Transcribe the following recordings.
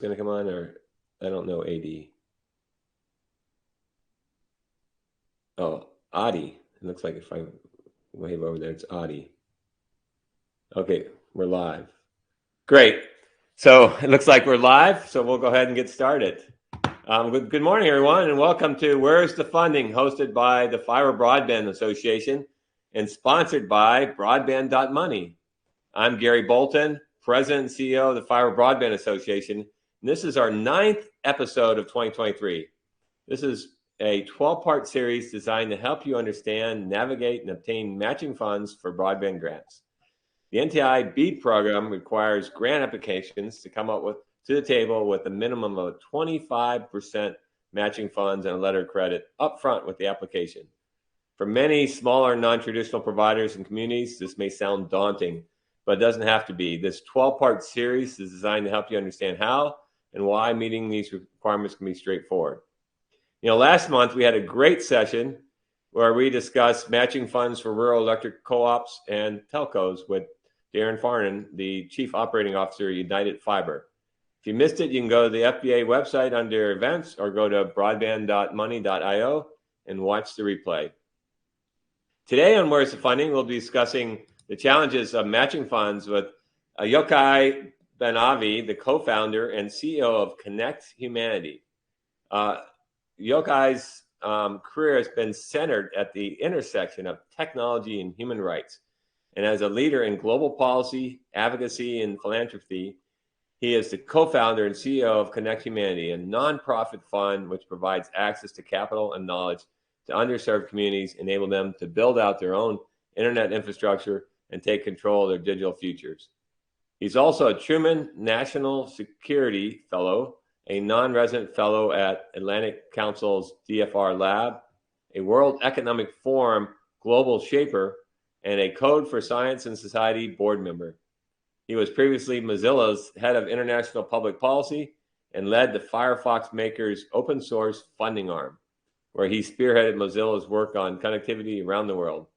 going to come on, or I don't know, AD. Oh, Adi. It looks like if I wave over there, it's Adi. Okay, we're live. Great. So it looks like we're live, so we'll go ahead and get started. Good morning, everyone, and welcome to Where's the Funding, hosted by the Fiber Broadband Association and sponsored by Broadband.money. I'm Gary Bolton, President and CEO of the Fiber Broadband Association, and this is our 9th episode of 2023. This is a 12-part series designed to help you understand, navigate, and obtain matching funds for broadband grants. The NTIA BEAD program requires grant applications to come up to the table with a minimum of 25% matching funds and a letter of credit upfront with the application. For many smaller non-traditional providers and communities, this may sound daunting, but it doesn't have to be. This 12-part series is designed to help you understand how and why meeting these requirements can be straightforward. Last month we had a great session where we discussed matching funds for rural electric co-ops and telcos with Darren Farnan, the Chief Operating Officer of United Fiber. If you missed it, you can go to the FBA website under events or go to broadband.money.io and watch the replay. Today on Where's the Funding, we'll be discussing the challenges of matching funds with Jochai Ben-Avie, the co-founder and CEO of Connect Humanity. Jochai's career has been centered at the intersection of technology and human rights. And as a leader in global policy, advocacy, and philanthropy, he is the co-founder and CEO of Connect Humanity, a nonprofit fund which provides access to capital and knowledge to underserved communities, enable them to build out their own internet infrastructure and take control of their digital futures. He's also a Truman National Security Fellow, a non-resident fellow at Atlantic Council's DFR Lab, a World Economic Forum Global Shaper, and a Code for Science and Society board member. He was previously Mozilla's head of international public policy and led the Firefox makers' open source funding arm, where he spearheaded Mozilla's work on connectivity around the world.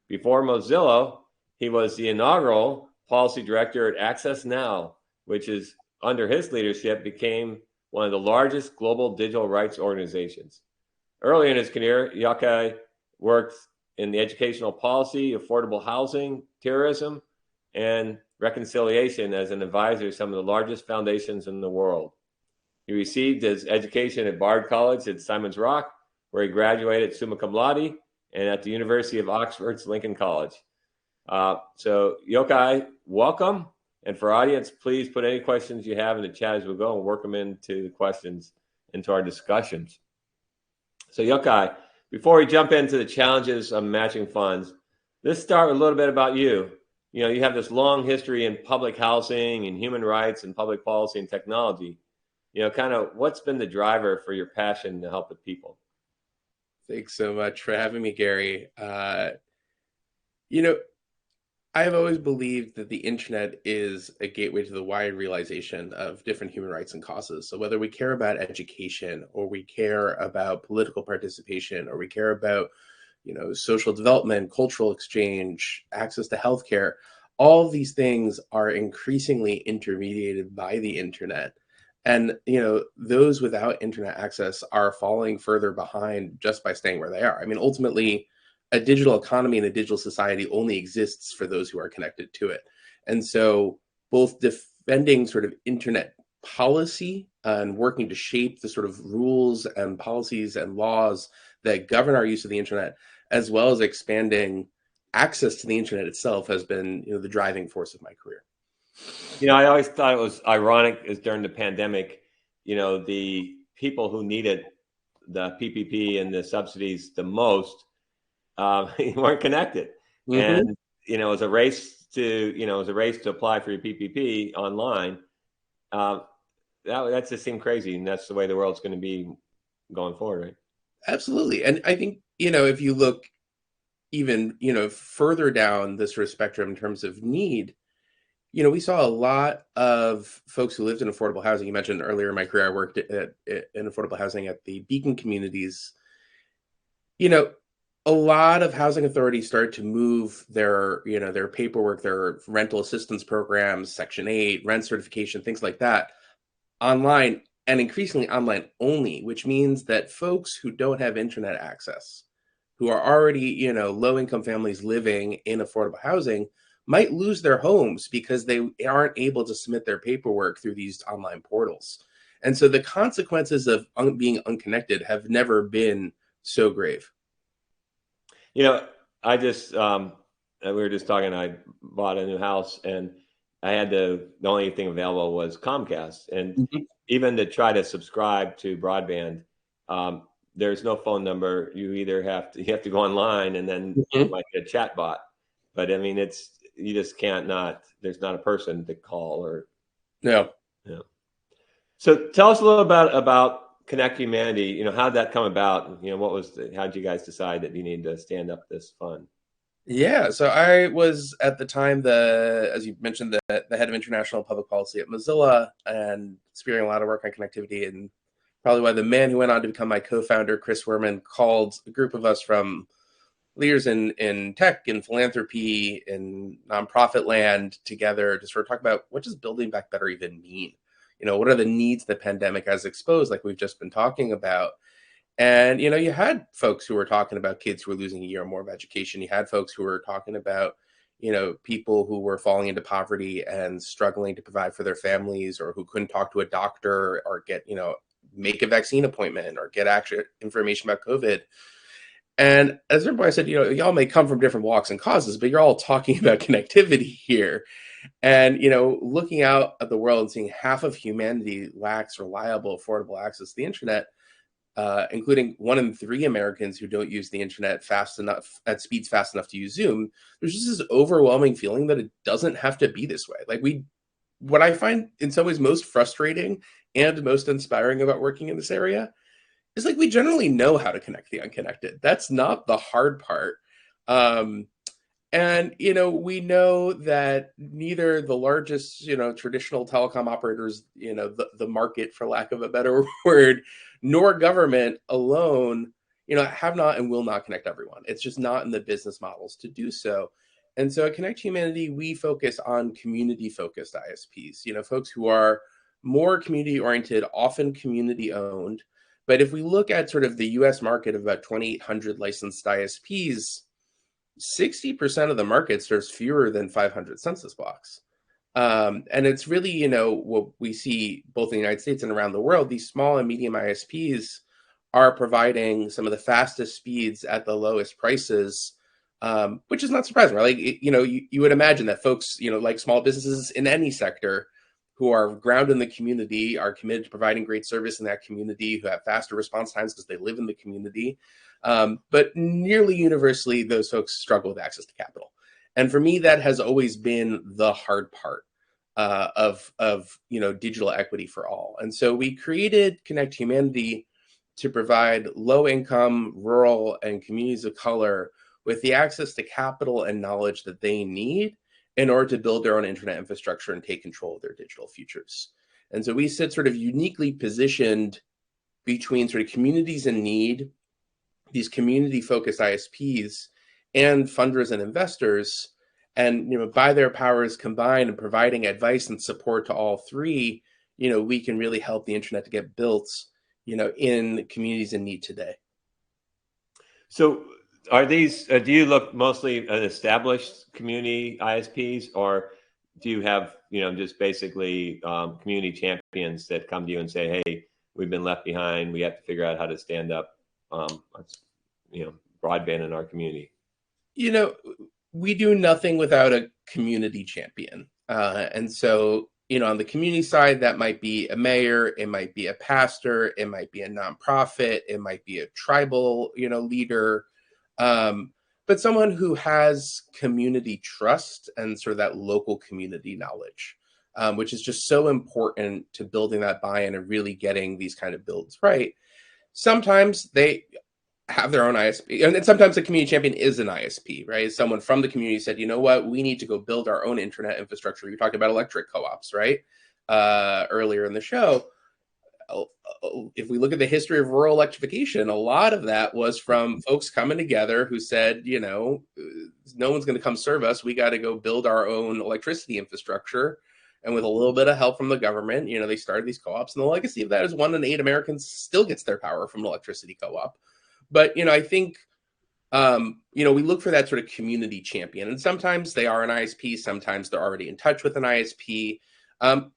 Before Mozilla, he was the inaugural policy director at Access Now, which is under his leadership became one of the largest global digital rights organizations. Early in his career, Jochai worked in the educational policy, affordable housing, terrorism, and reconciliation as an advisor to some of the largest foundations in the world. He received his education at Bard College at Simon's Rock, where he graduated summa cum laude, and at the University of Oxford's Lincoln College. So Jochai, welcome. And for audience, please put any questions you have in the chat as we go and work them into the questions into our discussions. So Jochai, before we jump into the challenges of matching funds, let's start with a little bit about you. You have this long history in public housing and human rights and public policy and technology. Kind of what's been the driver for your passion to help with people? Thanks so much for having me, Gary. I've always believed that the internet is a gateway to the wide realization of different human rights and causes. So whether we care about education or we care about political participation or we care about, social development, cultural exchange, access to healthcare, all of these things are increasingly intermediated by the internet. And, those without internet access are falling further behind just by staying where they are. I mean, ultimately, a digital economy and a digital society only exists for those who are connected to it. And so both defending sort of internet policy and working to shape the sort of rules and policies and laws that govern our use of the internet, as well as expanding access to the internet itself, has been, the driving force of my career. I always thought it was ironic is during the pandemic, the people who needed the PPP and the subsidies the most weren't connected. Mm-hmm. And, it was a race to apply for your PPP online. That just seemed crazy. And that's the way the world's going to be going forward, right? Absolutely. And I think, if you look even, further down this sort of spectrum in terms of need, we saw a lot of folks who lived in affordable housing. You mentioned earlier in my career, I worked in affordable housing at the Beacon communities. A lot of housing authorities started to move their paperwork, their rental assistance programs, Section 8, rent certification, things like that, online and increasingly online only, which means that folks who don't have internet access, who are already, low income families living in affordable housing, might lose their homes because they aren't able to submit their paperwork through these online portals. And so the consequences of being unconnected have never been so grave. You know, I just we were just talking. I bought a new house, and I had the only thing available was Comcast, and Mhm. even to try to subscribe to broadband, there's no phone number. You have to go online, and then you Mhm. might get a chat bot. But I mean, it's you just can't not. There's not a person to call or No. you know. So tell us a little about Connect Humanity. You know, how'd that come about? You know, how'd you guys decide that you need to stand up this fund? Yeah, so I was at the time as you mentioned, the head of international public policy at Mozilla and spearheading a lot of work on connectivity. And probably why the man who went on to become my co-founder, Chris Werman, called a group of us from leaders in tech and philanthropy and nonprofit land together to sort of talk about what does building back better even mean? What are the needs the pandemic has exposed, like we've just been talking about? And you had folks who were talking about kids who were losing a year or more of education. You had folks who were talking about, people who were falling into poverty and struggling to provide for their families, or who couldn't talk to a doctor or get, make a vaccine appointment or get actual information about COVID. And as everybody said, y'all may come from different walks and causes, but you're all talking about connectivity here. And, looking out at the world and seeing half of humanity lacks reliable, affordable access to the internet, including 1 in 3 Americans who don't use the internet fast enough at speeds fast enough to use Zoom. There's just this overwhelming feeling that it doesn't have to be this way. What I find in some ways most frustrating and most inspiring about working in this area is we generally know how to connect the unconnected. That's not the hard part. Um, and we know that neither the largest, traditional telecom operators, the market, for lack of a better word, nor government alone, have not and will not connect everyone. It's just not in the business models to do so. And so at Connect Humanity, we focus on community-focused ISPs, folks who are more community-oriented, often community-owned. But if we look at sort of the US market of about 2,800 licensed ISPs, 60% of the market serves fewer than 500 census blocks. And it's really, what we see both in the United States and around the world, these small and medium ISPs are providing some of the fastest speeds at the lowest prices, which is not surprising, right? You would imagine that folks, like small businesses in any sector who are grounded in the community, are committed to providing great service in that community, who have faster response times because they live in the community. But nearly universally, those folks struggle with access to capital. And for me, that has always been the hard part of digital equity for all. And so we created Connect Humanity to provide low income, rural, and communities of color with the access to capital and knowledge that they need in order to build their own internet infrastructure and take control of their digital futures. And so we sit sort of uniquely positioned between sort of communities in need, these community focused ISPs, and funders and investors. And by their powers combined and providing advice and support to all three, we can really help the internet to get built, in communities in need today. So are these, do you look mostly at established community ISPs, or do you have, just basically community champions that come to you and say, hey, we've been left behind. We have to figure out how to stand up, um, broadband in our community? We do nothing without a community champion. And so, on the community side, that might be a mayor, it might be a pastor, it might be a nonprofit, it might be a tribal, leader, but someone who has community trust and sort of that local community knowledge, which is just so important to building that buy-in and really getting these kind of builds right. Sometimes they have their own ISP. And then sometimes the community champion is an ISP, right? Someone from the community said, you know what, we need to go build our own internet infrastructure. You talked about electric co-ops, right? Earlier in the show. If we look at the history of rural electrification, a lot of that was from folks coming together who said, no one's going to come serve us. We got to go build our own electricity infrastructure. And with a little bit of help from the government, they started these co-ops, and the legacy of that is 1 in 8 Americans still gets their power from an electricity co-op. But, I think, we look for that sort of community champion, and sometimes they are an ISP, sometimes they're already in touch with an ISP.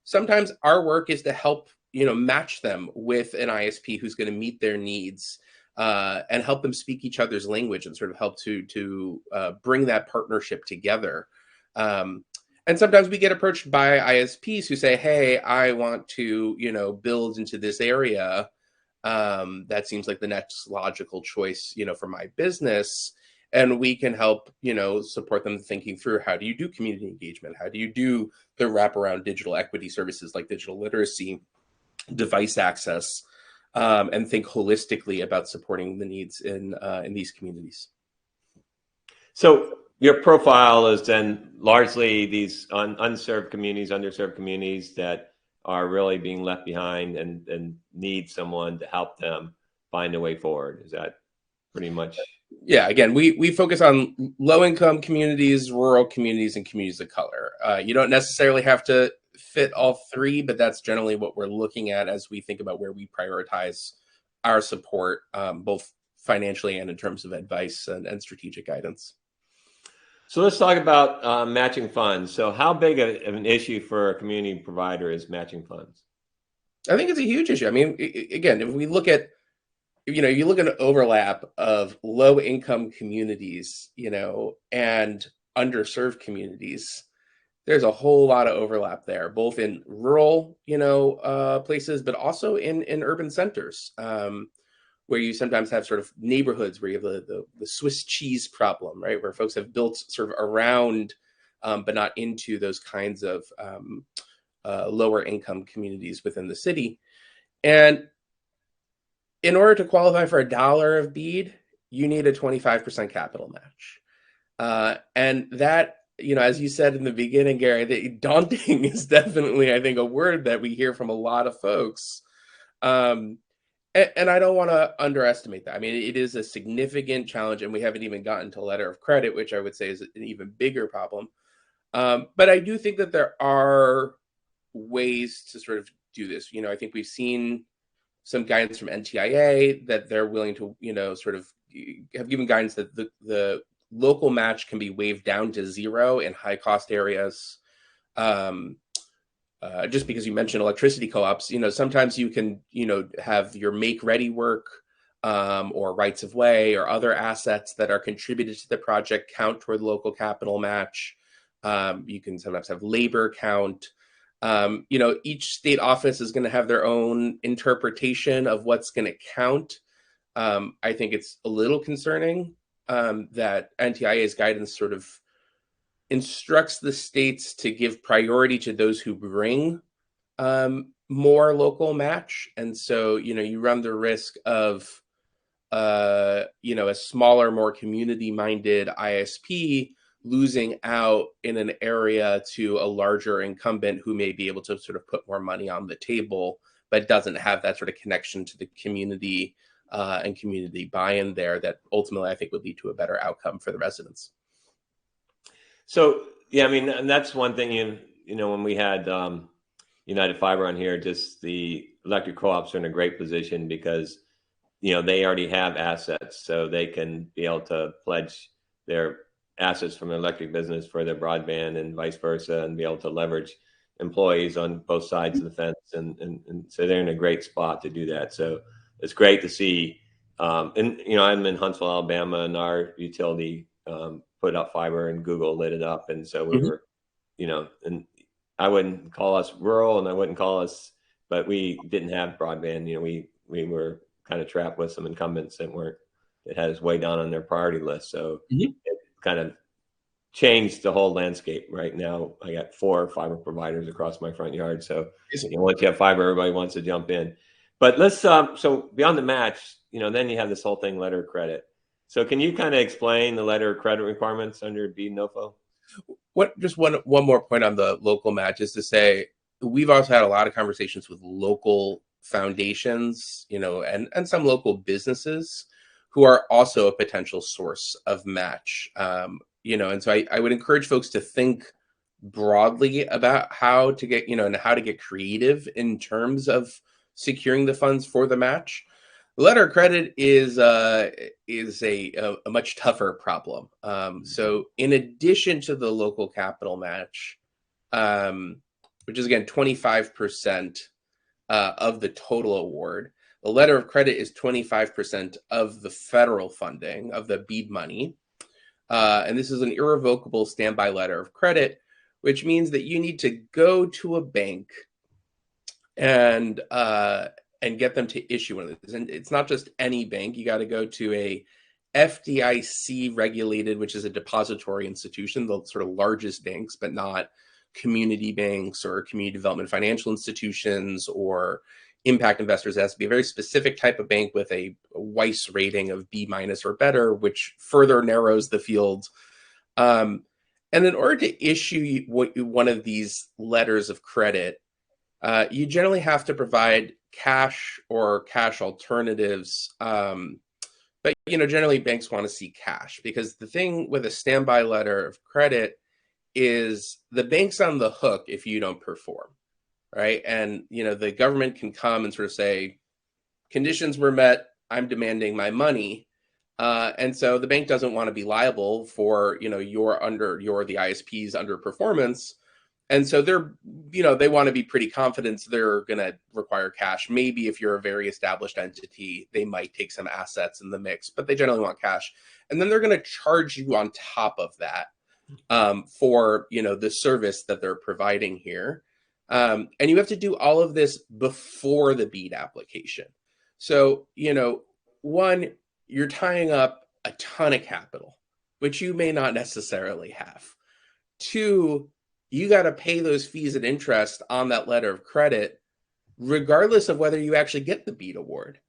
Sometimes our work is to help, match them with an ISP who's going to meet their needs, and help them speak each other's language and sort of help to bring that partnership together. And sometimes we get approached by ISPs who say, hey, I want to, build into this area. That seems like the next logical choice, for my business. And we can help, support them thinking through, how do you do community engagement? How do you do the wraparound digital equity services like digital literacy, device access, and think holistically about supporting the needs in these communities. So your profile is then largely these unserved communities, underserved communities that are really being left behind and need someone to help them find a way forward. Is that pretty much? Yeah, again, we focus on low-income communities, rural communities, and communities of color. You don't necessarily have to fit all three, but that's generally what we're looking at as we think about where we prioritize our support, both financially and in terms of advice and strategic guidance. So let's talk about matching funds. So how big of an issue for a community provider is matching funds? I think it's a huge issue. I mean, again, if we look at, you look at an overlap of low income communities, and underserved communities, there's a whole lot of overlap there, both in rural, places, but also in urban centers, where you sometimes have sort of neighborhoods where you have the Swiss cheese problem, right? Where folks have built sort of around, but not into those kinds of lower income communities within the city. And in order to qualify for $1 of BEAD, you need a 25% capital match. And that, as you said in the beginning, Gary, daunting is definitely, I think, a word that we hear from a lot of folks. And I don't want to underestimate that. I mean, it is a significant challenge, and we haven't even gotten to letter of credit, which I would say is an even bigger problem. But I do think that there are ways to sort of do this. I think we've seen some guidance from NTIA that they're willing to, sort of have given guidance that the local match can be waived down to 0 in high cost areas. Just because you mentioned electricity co-ops, sometimes you can, have your make ready work, or rights of way or other assets that are contributed to the project count toward local capital match. You can sometimes have labor count. Each state office is going to have their own interpretation of what's going to count. I think it's a little concerning that NTIA's guidance sort of instructs the states to give priority to those who bring more local match. And so, you run the risk of, a smaller, more community-minded ISP losing out in an area to a larger incumbent who may be able to sort of put more money on the table, but doesn't have that sort of connection to the community and community buy-in there that ultimately I think would lead to a better outcome for the residents. So, yeah, I mean, and that's one thing, when we had United Fiber on here, just the electric co-ops are in a great position because, they already have assets, so they can be able to pledge their assets from the electric business for their broadband and vice versa, and be able to leverage employees on both sides of the fence. And so they're in a great spot to do that. So it's great to see. And, I'm in Huntsville, Alabama, and our utility put up fiber and Google lit it up. And so we were, and I wouldn't call us rural and I wouldn't call us, but we didn't have broadband. We were kind of trapped with some incumbents that had us way down on their priority list. So it kind of changed the whole landscape. Right now, I got 4 fiber providers across my front yard. So once you have fiber, everybody wants to jump in. But let's, so beyond the match, then you have this whole thing, letter of credit. So can you kind of explain the letter of credit requirements under BEAD NOFO? Just one more point on the local match is to say, we've also had a lot of conversations with local foundations, and some local businesses who are also a potential source of match. And so I would encourage folks to think broadly about how to get, and how to get creative in terms of securing the funds for the match. Letter of credit is a much tougher problem. So in addition to the local capital match, which is again 25% of the total award, the letter of credit is 25% of the federal funding of the BEAD money. And this is an irrevocable standby letter of credit, which means that you need to go to a bank and get them to issue one of these. And it's not just any bank. You got to go to a FDIC regulated, which is a depository institution, the sort of largest banks, but not community banks or community development financial institutions or impact investors. It has to be a very specific type of bank with a Weiss rating of B- or better, which further narrows the field. And in order to issue one of these letters of credit, you generally have to provide cash or cash alternatives. But generally banks want to see cash, because the thing with a standby letter of credit is the bank's on the hook if you don't perform, right? And the government can come and sort of say, conditions were met, I'm demanding my money. And so the bank doesn't want to be liable for the ISP's underperformance. And so they want to be pretty confident they're going to require cash. Maybe if you're a very established entity, they might take some assets in the mix, but they generally want cash. And then they're going to charge you on top of that for the service that they're providing here. And you have to do all of this before the BEAD application. So, one, you're tying up a ton of capital, which you may not necessarily have. Two, you got to pay those fees and interest on that letter of credit, regardless of whether you actually get the BEAD award.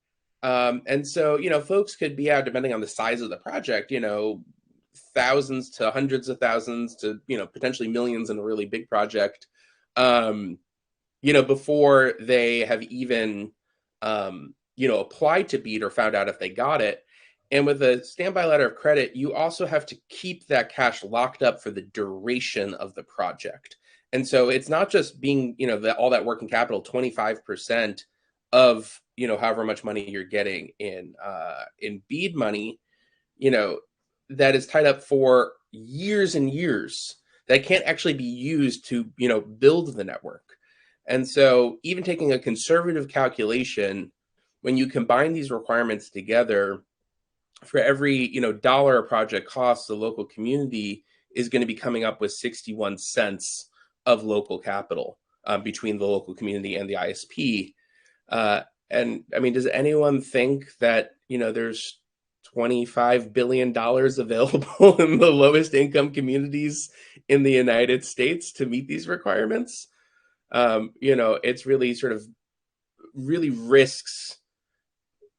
And so, folks could be out, depending on the size of the project, thousands to hundreds of thousands to, potentially millions in a really big project, before they have even, applied to BEAD or found out if they got it. And with a standby letter of credit, you also have to keep that cash locked up for the duration of the project. And so it's not just being, all that working capital, 25% of, however much money you're getting in BEAD money, that is tied up for years and years that can't actually be used to, build the network. And so even taking a conservative calculation, when you combine these requirements together, for every dollar a project costs, the local community is going to be coming up with 61 cents of local capital between the local community and the ISP. And I mean, does anyone think that there's $25 billion available in the lowest income communities in the United States to meet these requirements? It's really sort of really risks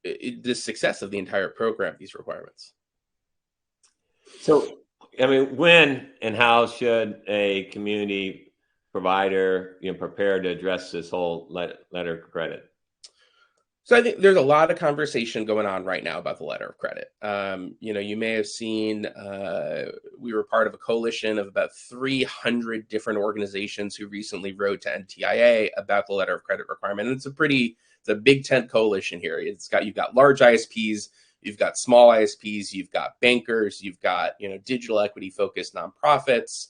the success of the entire program, these requirements. So, I mean, when and how should a community provider prepare to address this whole letter of credit? So I think there's a lot of conversation going on right now about the letter of credit. You may have seen we were part of a coalition of about 300 different organizations who recently wrote to NTIA about the letter of credit requirement. And it's a big tent coalition here. You've got large ISPs, you've got small ISPs, you've got bankers, you've got digital equity focused nonprofits.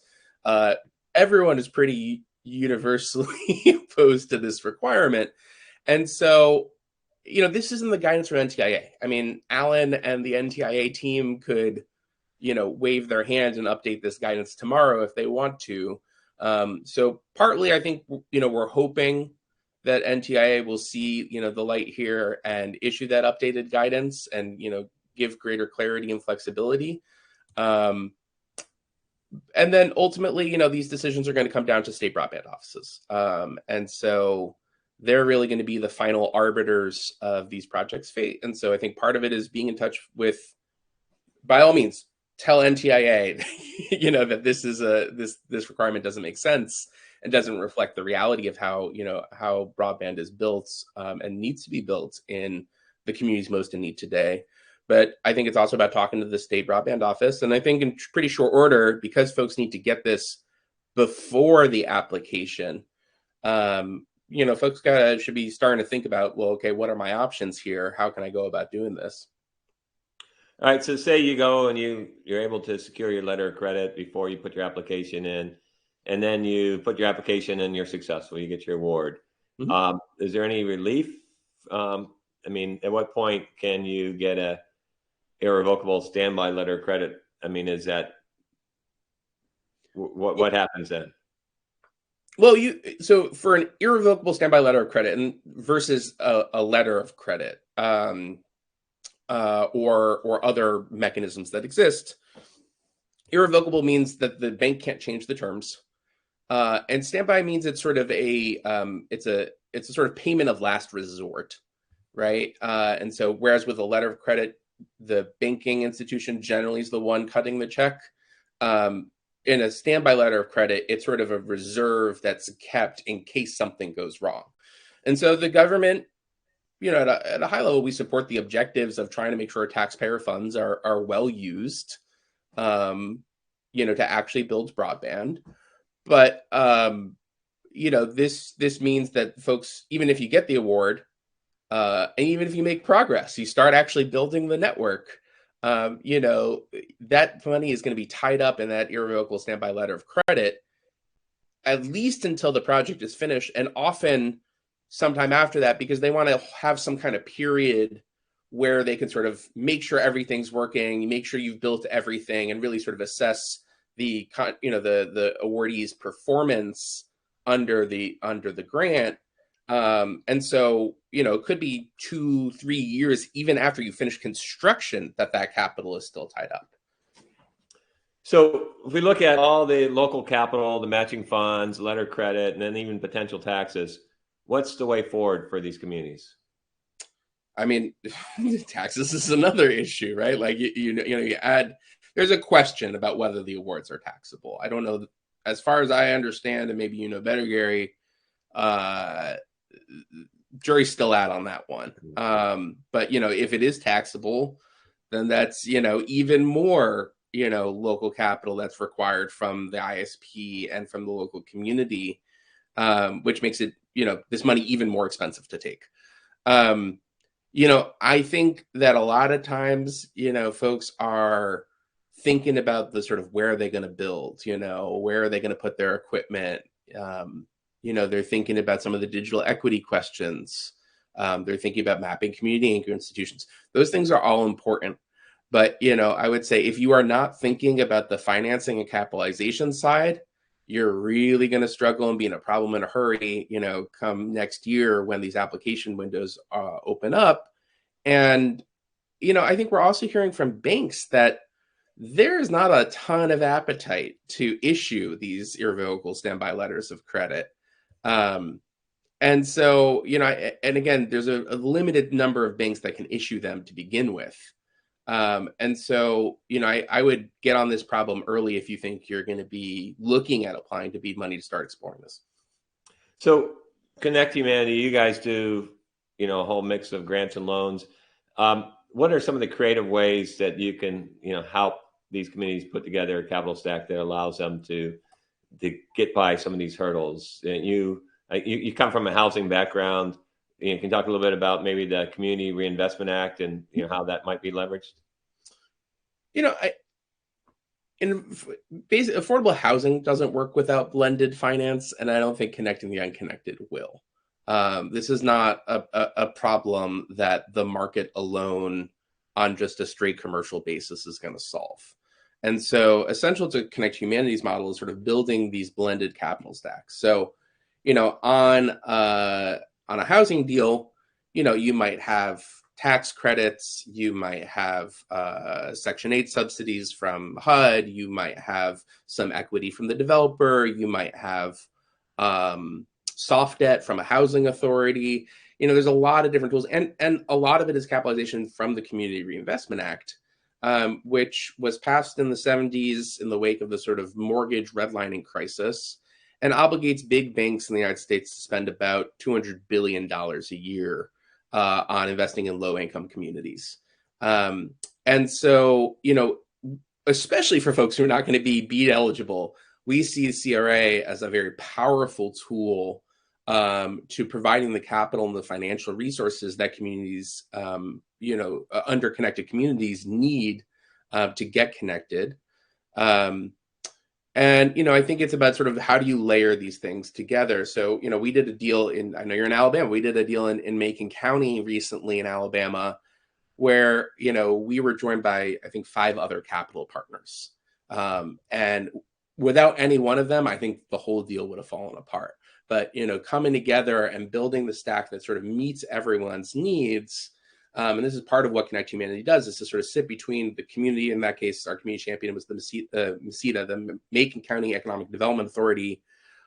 Everyone is pretty universally opposed to this requirement. And so this isn't the guidance from NTIA. I mean, Alan and the NTIA team could, wave their hand and update this guidance tomorrow if they want to. So partly, I think, we're hoping that NTIA will see, the light here and issue that updated guidance and, give greater clarity and flexibility. And then ultimately, these decisions are going to come down to state broadband offices. And so they're really going to be the final arbiters of these projects' fate. And so I think part of it is being in touch with, by all means, tell NTIA, that this requirement doesn't make sense and doesn't reflect the reality of how broadband is built and needs to be built in the communities most in need today. But I think it's also about talking to the state broadband office. And I think in pretty short order, because folks need to get this before the application, folks should be starting to think about, well, okay, what are my options here? How can I go about doing this? All right. So say you go and you're able to secure your letter of credit before you put your application in, and then you put your application in, you're successful, you get your award. Mm-hmm. Is there any relief? I mean, at what point can you get a irrevocable standby letter of credit? I mean, is that what happens then? Well, so for an irrevocable standby letter of credit and versus a letter of credit, or other mechanisms that exist, irrevocable means that the bank can't change the terms, and standby means it's sort of it's a sort of payment of last resort, right? And so whereas with a letter of credit, the banking institution generally is the one cutting the check. In a standby letter of credit, it's sort of a reserve that's kept in case something goes wrong. And so the government, at a high level, we support the objectives of trying to make sure taxpayer funds are well used, to actually build broadband. But this means that folks, even if you get the award, and even if you make progress, you start actually building the network, that money is going to be tied up in that irrevocable standby letter of credit, at least until the project is finished, and often sometime after that, because they want to have some kind of period where they can sort of make sure everything's working, make sure you've built everything, and really sort of assess the awardee's performance under the grant. And so, it could be 2-3 years, even after you finish construction, that capital is still tied up. So if we look at all the local capital, the matching funds, letter of credit, and then even potential taxes, what's the way forward for these communities? I mean, taxes is another issue, right? Like, you add, there's a question about whether the awards are taxable. I don't know, as far as I understand, and maybe you know better, Gary, jury's still out on that one. But if it is taxable, then that's even more local capital that's required from the ISP and from the local community, which makes it this money even more expensive to take. I think that a lot of times folks are thinking about the sort of where are they going to build, where are they going to put their equipment. They're thinking about some of the digital equity questions. They're thinking about mapping community anchor institutions. Those things are all important. But, I would say if you are not thinking about the financing and capitalization side, you're really going to struggle and be in a problem in a hurry, come next year when these application windows open up. And, I think we're also hearing from banks that there's not a ton of appetite to issue these irrevocable standby letters of credit. And so, and again, there's a limited number of banks that can issue them to begin with. And so, I would get on this problem early if you think you're going to be looking at applying to BEAD money to start exploring this. So Connect Humanity, you guys do, a whole mix of grants and loans. What are some of the creative ways that you can, help these communities put together a capital stack that allows them to get by some of these hurdles? And you come from a housing background. You can talk a little bit about maybe the Community Reinvestment Act and how that might be leveraged. Affordable housing doesn't work without blended finance, and I don't think connecting the unconnected will. This is not a problem that the market alone on just a straight commercial basis is going to solve. And so essential to Connect Humanity's model is sort of building these blended capital stacks. So, on a housing deal, you might have tax credits, you might have Section 8 subsidies from HUD, you might have some equity from the developer, you might have soft debt from a housing authority. There's a lot of different tools, and a lot of it is capitalization from the Community Reinvestment Act, which was passed in the 70s in the wake of the sort of mortgage redlining crisis, and obligates big banks in the United States to spend about $200 billion a year on investing in low-income communities. And so, especially for folks who are not going to be BEAD eligible, we see CRA as a very powerful tool to providing the capital and the financial resources that communities, underconnected communities need to get connected. And I think it's about sort of how do you layer these things together. So, we did a deal I know you're in Alabama. We did a deal in Macon County recently in Alabama where, we were joined by, I think, 5 other capital partners. And without any one of them, I think the whole deal would have fallen apart. But, coming together and building the stack that sort of meets everyone's needs. And this is part of what Connect Humanity does, is to sort of sit between the community. In that case, our community champion was the MECEDA, the Macon County Economic Development Authority,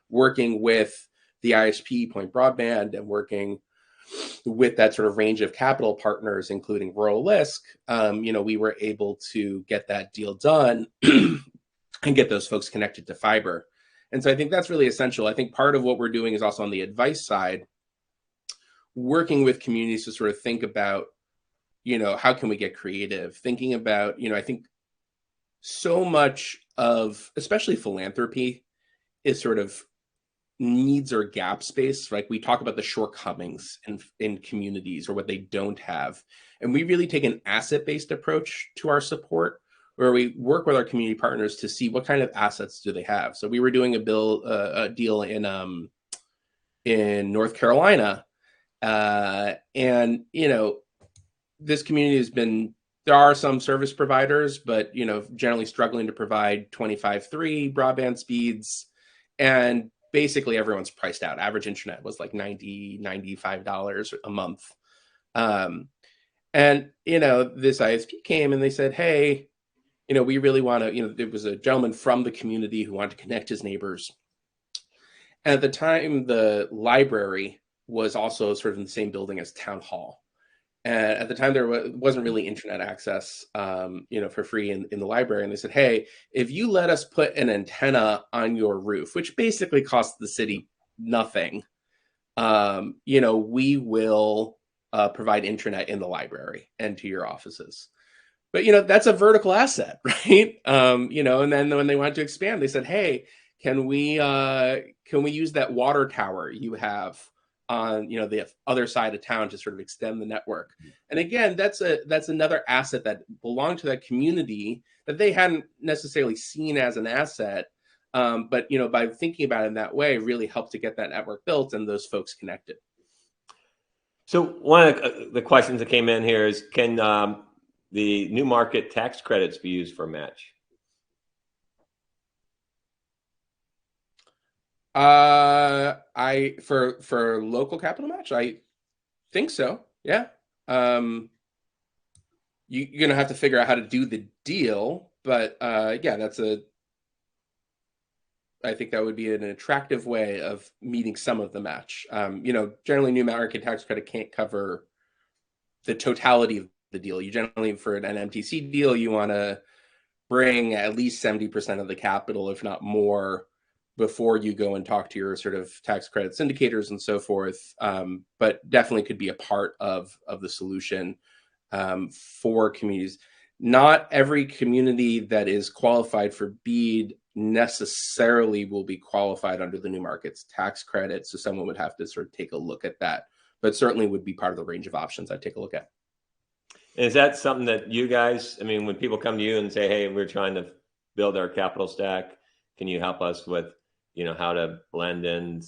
working with the ISP, Point Broadband, and working with that sort of range of capital partners, including Rural LISC. We were able to get that deal done and get those folks connected to fiber. And so I think that's really essential. I think part of what we're doing is also on the advice side, working with communities to sort of think about, how can we get creative? Thinking about, I think so much of, especially philanthropy, is sort of needs or gap space. Like we talk about the shortcomings in communities or what they don't have. And we really take an asset-based approach to our support, where we work with our community partners to see what kind of assets do they have. So we were doing a deal in North Carolina. And, this community there are some service providers, but, generally struggling to provide 25.3 broadband speeds. And basically everyone's priced out. Average internet was like $90, $95 a month. And, this ISP came and they said, hey, we really want to, there was a gentleman from the community who wanted to connect his neighbors. And at the time, the library was also sort of in the same building as town hall. And at the time, there wasn't really internet access, for free in the library. And they said, hey, if you let us put an antenna on your roof, which basically costs the city nothing, we will provide internet in the library and to your offices. But, that's a vertical asset, right? And then when they wanted to expand, they said, hey, can we use that water tower you have on the other side of town to sort of extend the network? And again, that's another asset that belonged to that community that they hadn't necessarily seen as an asset, but by thinking about it in that way, really helped to get that network built and those folks connected. So one of the questions that came in here is, can the new market tax credits be used for a match? For local capital match, I think so. Yeah. You're gonna have to figure out how to do the deal, but yeah, I think that would be an attractive way of meeting some of the match. Generally, new market tax credit can't cover the totality of the deal. You generally, for an MTC deal, you want to bring at least 70% of the capital, if not more, before you go and talk to your sort of tax credit syndicators and so forth. But definitely could be a part of the solution for communities. Not every community that is qualified for BEAD necessarily will be qualified under the new markets tax credit. So someone would have to sort of take a look at that, but certainly would be part of the range of options I'd take a look at. Is that something that you guys, when people come to you and say, hey, we're trying to build our capital stack, can you help us with, how to blend in,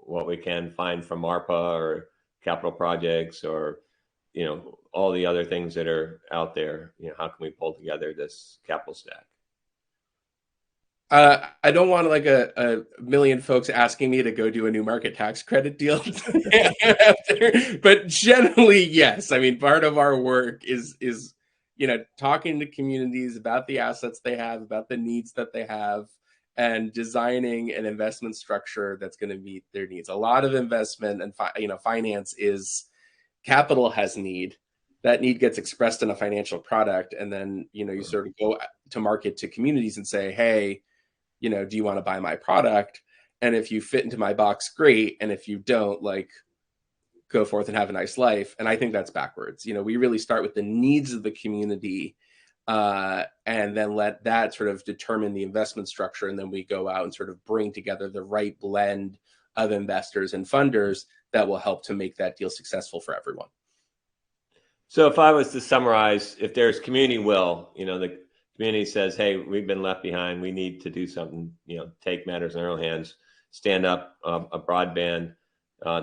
what we can find from ARPA or capital projects or, all the other things that are out there? How can we pull together this capital stack? I don't want like a million folks asking me to go do a new market tax credit deal after, but generally, yes. Part of our work is talking to communities about the assets they have, about the needs that they have, and designing an investment structure that's going to meet their needs. A lot of investment and finance is capital has need. That need gets expressed in a financial product, and then you sort of go to market to communities and say, hey, do you want to buy my product? And if you fit into my box, great. And if you don't, go forth and have a nice life. And I think that's backwards. We really start with the needs of the community and then let that sort of determine the investment structure. And then we go out and sort of bring together the right blend of investors and funders that will help to make that deal successful for everyone. So if I was to summarize, if there's community will, the community says, hey, we've been left behind, we need to do something, take matters in our own hands, stand up a broadband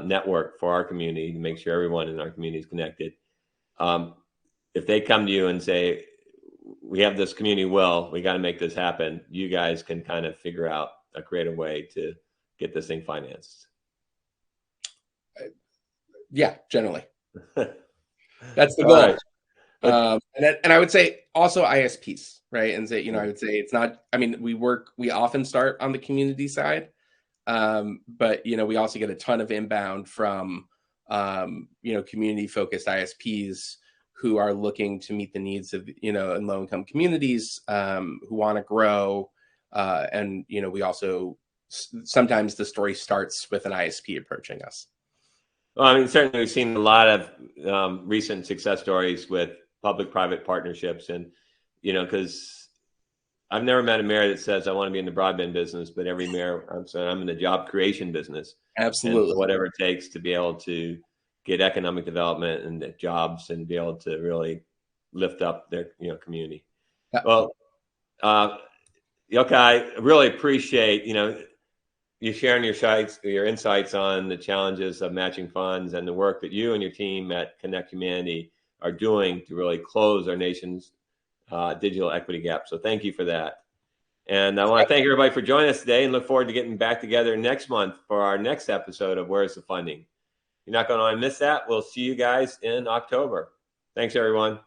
network for our community to make sure everyone in our community is connected. If they come to you and say, we have this community will, we got to make this happen, you guys can kind of figure out a creative way to get this thing financed. Yeah, generally. That's the goal. Right. And I would say also ISPs, right? And say, I would say it's not, I mean, we often start on the community side, but, we also get a ton of inbound from, community focused ISPs who are looking to meet the needs of, in low income communities, who want to grow. And, we also, sometimes the story starts with an ISP approaching us. Well, I mean, certainly we've seen a lot of recent success stories with public-private partnerships, and because I've never met a mayor that says I want to be in the broadband business, but every mayor I'm saying I'm in the job creation business. Absolutely, and whatever it takes to be able to get economic development and jobs and be able to really lift up their community. Yeah. Well, Jochai, I really appreciate you sharing your insights on the challenges of matching funds and the work that you and your team at Connect Humanity are doing to really close our nation's digital equity gap. So thank you for that. And I want to thank everybody for joining us today and look forward to getting back together next month for our next episode of Where's the Funding? You're not going to want to miss that. We'll see you guys in October. Thanks, everyone.